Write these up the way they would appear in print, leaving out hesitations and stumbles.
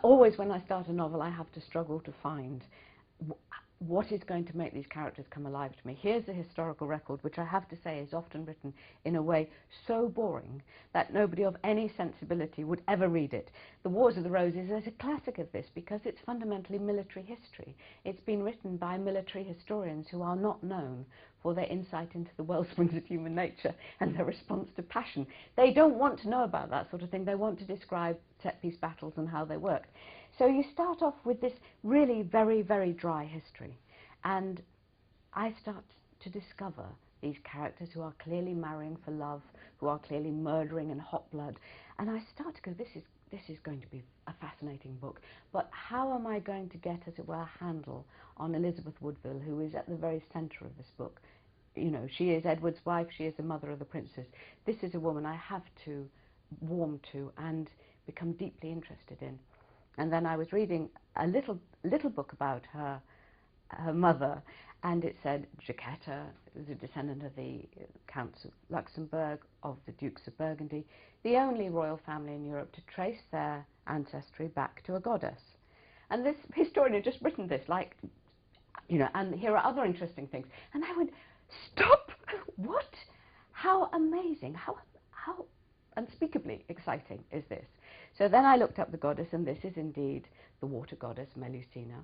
always when I start a novel, I have to struggle to find what is going to make these characters come alive to me. Here's the historical record, which I have to say is often written in a way so boring that nobody of any sensibility would ever read it. The Wars of the Roses is a classic of this because it's fundamentally military history. It's been written by military historians who are not known for their insight into the wellsprings of human nature and their response to passion. They don't want to know about that sort of thing. They want to describe set-piece battles and how they worked. So you start off with this really very, very dry history, and I start to discover these characters who are clearly marrying for love, who are clearly murdering in hot blood, and I start to go, this is going to be a fascinating book, but how am I going to get, as it were, a handle on Elizabeth Woodville, who is at the very centre of this book? You know, she is Edward's wife, she is the mother of the princes. This is a woman I have to warm to and become deeply interested in. And then I was reading a little book about her mother, and it said Jaquetta was a descendant of the Counts of Luxembourg, of the Dukes of Burgundy, the only royal family in Europe to trace their ancestry back to a goddess. And this historian had just written this, like, you know, and here are other interesting things. And I went, stop! What? How amazing, how unspeakably exciting is this? So then I looked up the goddess, and this is indeed the water goddess Melusina,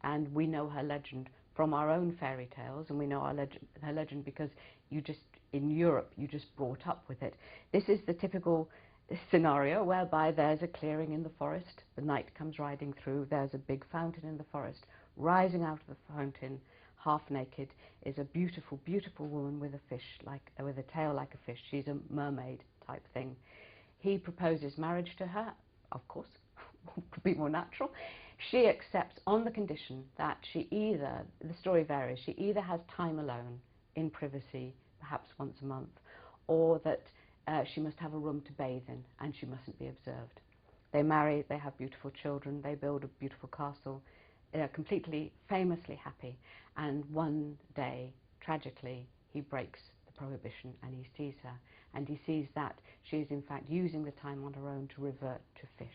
and we know her legend from our own fairy tales, and we know her legend because in Europe you just brought up with it. This is the typical scenario whereby there's a clearing in the forest, the knight comes riding through, there's a big fountain in the forest, rising out of the fountain, half naked, is a beautiful, beautiful woman with a fish, with a tail like a fish. She's a mermaid type thing. He proposes marriage to her, of course, could be more natural. She accepts on the condition that she either, the story varies, she either has time alone in privacy, perhaps once a month, or that she must have a room to bathe in and she mustn't be observed. They marry, they have beautiful children, they build a beautiful castle, they're completely, famously happy, and one day, tragically, he breaks the prohibition and he sees her, and he sees that she is in fact using the time on her own to revert to fish.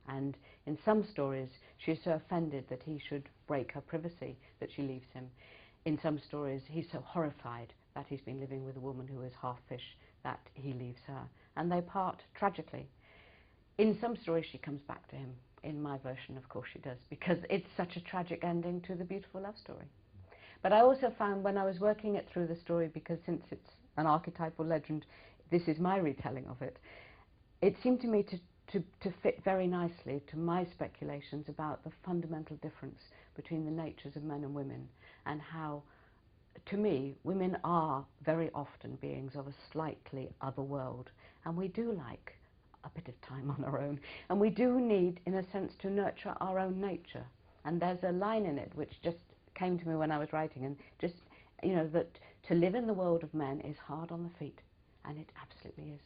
And in some stories, she is so offended that he should break her privacy that she leaves him. In some stories, he's so horrified that he's been living with a woman who is half fish that he leaves her, and they part tragically. In some stories, she comes back to him. In my version, of course, she does, because it's such a tragic ending to the beautiful love story. But I also found when I was working it through the story, because since it's an archetypal legend, this is my retelling of it, it seemed to me to fit very nicely to my speculations about the fundamental difference between the natures of men and women, and how, to me, women are very often beings of a slightly other world, and we do like a bit of time on our own, and we do need, in a sense, to nurture our own nature. And there's a line in it which just came to me when I was writing, and just, you know, that to live in the world of men is hard on the feet, and it absolutely is.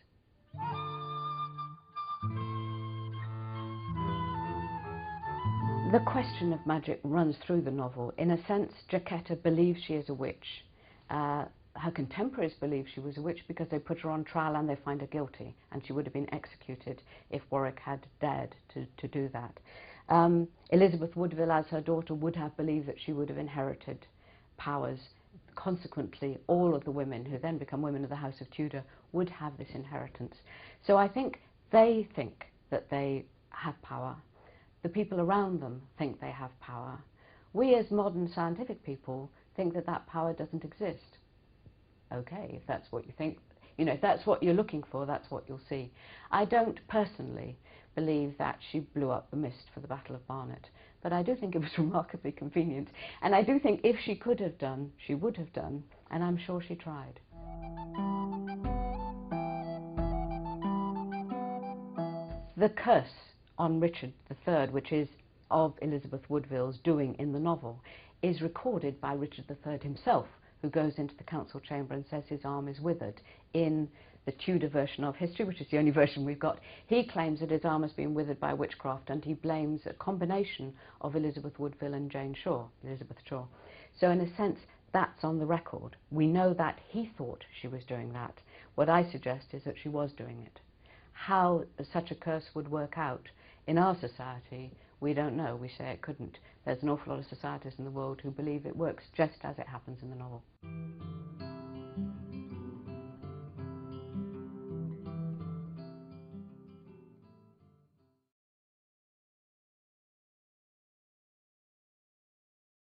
The question of magic runs through the novel. In a sense, Jaquetta believes she is a witch. Her contemporaries believe she was a witch because they put her on trial and they find her guilty, and she would have been executed if Warwick had dared to do that. Elizabeth Woodville, as her daughter, would have believed that she would have inherited powers. Consequently, all of the women who then become women of the House of Tudor would have this inheritance. So I think they think that they have power. The people around them think they have power. We as modern scientific people think that that power doesn't exist. Okay, if that's what you think, you know, if that's what you're looking for, that's what you'll see. I don't personally believe that she blew up the mist for the Battle of Barnet, but I do think it was remarkably convenient, and I do think if she could have done, she would have done, and I'm sure she tried. The curse on Richard III, which is of Elizabeth Woodville's doing in the novel, is recorded by Richard III himself, who goes into the council chamber and says his arm is withered. In the Tudor version of history, which is the only version we've got, he claims that his arm has been withered by witchcraft, and he blames a combination of Elizabeth Woodville and Jane Shaw, Elizabeth Shaw. So in a sense, that's on the record. We know that he thought she was doing that. What I suggest is that she was doing it. How such a curse would work out in our society, We don't know. We say it couldn't. There's an awful lot of societies in the world who believe it works just as it happens in the novel.